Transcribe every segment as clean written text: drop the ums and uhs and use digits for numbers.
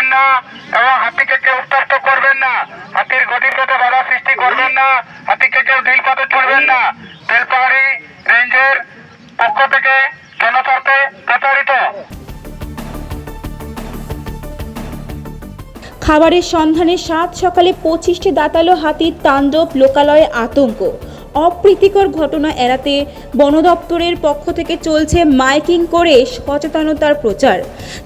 করবেন না এবং হাতিকে কেউ উত্তপ্ত করবেন না। হাতির গতির পথে বাধা সৃষ্টি করবেন না। হাতিকে কেউ ঢিল পাথর ছুড়বেন না। বেলপাহাড়ি রেঞ্জের পক্ষ থেকে জনস্বার্থে প্রচারিত। খাবারের সন্ধানে সাত সকালে 25টি দাঁতালো হাতির তাণ্ডব, লোকালয়ে আতঙ্ক। অপ্রীতিকর ঘটনা এড়াতে বন দপ্তরের পক্ষ থেকে চলছে মাইকিং করে সচেতনতার প্রচার।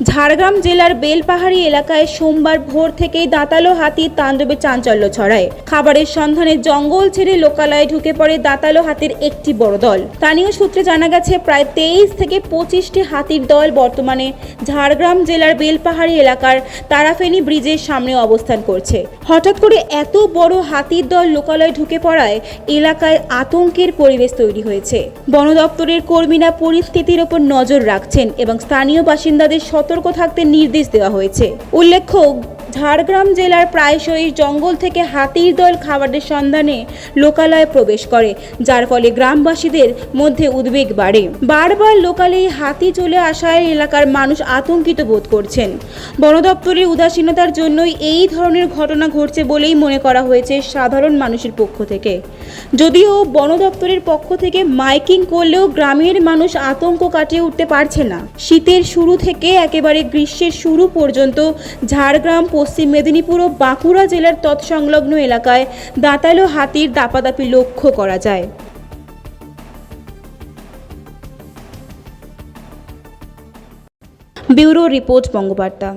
ঝাড়গ্রাম জেলার বেলপাহাড়ি এলাকায় সোমবার ভোর থেকেই দাঁতালো হাতির তাণ্ডবে চাঞ্চল্য ছড়ায়। খাবারের সন্ধানে জঙ্গল ছেড়ে লোকালয়ে ঢুকে পড়ে দাঁতালো হাতির একটি বড় দল। স্থানীয় সূত্রে জানা গেছে, প্রায় 23 থেকে 25টি হাতির দল বর্তমানে ঝাড়গ্রাম জেলার বেলপাহাড়ি এলাকার তারাফেনী ব্রিজের সামনে অবস্থান করছে। হঠাৎ করে এত বড় হাতির দল লোকালয়ে ঢুকে পড়ায় এলাকায় আতঙ্কের পরিবেশ তৈরি হয়েছে। বন দপ্তরের কর্মীরা পরিস্থিতির ওপর নজর রাখছেন এবং স্থানীয় বাসিন্দাদের সতর্ক থাকতে নির্দেশ দেওয়া হয়েছে। উল্লেখ্য, ঝাড়গ্রাম জেলার প্রায়শই জঙ্গল থেকে হাতির দল খাবারের সন্ধানে লোকালয়ে প্রবেশ করে, যার ফলে গ্রামবাসীদের মধ্যে উদ্বেগ বাড়ে। বারবার লোকালে হাতি চলে আসায় এলাকার মানুষ আতঙ্কিত বোধ করছেন। বন দপ্তরের উদাসীনতার জন্যই এই ধরনের ঘটনা ঘটছে বলেই মনে করা হয়েছে সাধারণ মানুষের পক্ষ থেকে। যদিও বন দপ্তরের পক্ষ থেকে মাইকিং করলেও গ্রামের মানুষ আতঙ্ক কাটিয়ে উঠতে পারছে না। শীতের শুরু থেকে একেবারে গ্রীষ্মের শুরু পর্যন্ত ঝাড়গ্রাম, পশ্চিম মেদিনীপুর ও বাঁকুড়া জেলার তৎসংলগ্ন এলাকায় দাঁতালো হাতির দাপাদাপি লক্ষ্য করা যায়। Bureau report, Bangabarta.